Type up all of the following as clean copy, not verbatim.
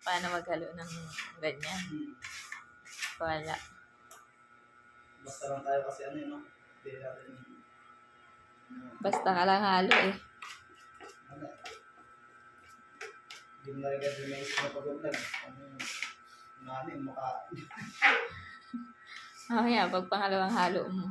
paano maghalo ng ganyan. Wala. Basta lang tayo kasi ano yun, no? Hindi natin... Basta ka lang halo eh. Ano? Hindi mo nalagay din may isip na pag-vlog. Ano yung mukha. Mamaya, pag pangalawang halo mo.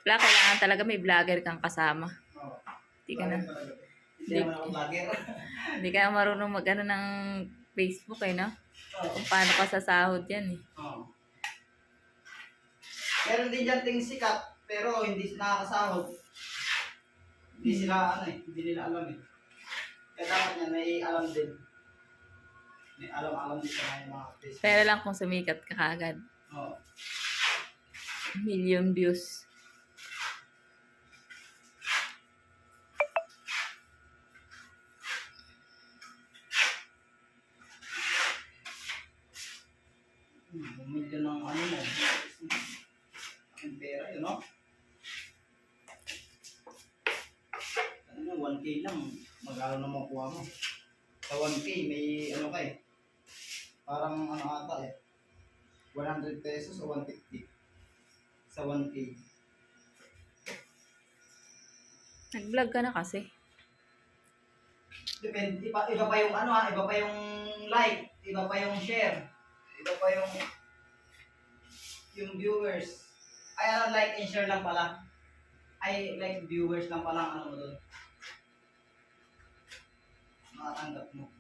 Wala, kailangan talaga may vlogger kang kasama. Oo. Hindi ka na. Hindi naman ako vlogger. Hindi ka marunong mag-ano ng Facebook eh, no? Oo. Kung paano ka sasahod yan eh. Oo. Meron din dyan ting sikat, pero hindi nakakasahod. Hindi sila, ano eh, hindi nila alam eh. Kaya dapat niya, may alam din. May alam din sa mga Facebook. Pero lang kung sumikat ka kagad. Oo. Million views. Bumili ng ano mo. Ang pera yun, no? Ano, 1K lang. Magkano na makuha mo? Sa 1K, may ano ka eh. Parang ano ata eh. 100 pesos o 150. Sa 1K. Nag-vlog ka na kasi. Depende, iba pa yung ano ha, iba pa yung like, iba pa yung share, iba pa yung viewers. Ay ano, like and share lang pala. Ay like viewers lang pala ang ano mo doon. Makatanggap mo.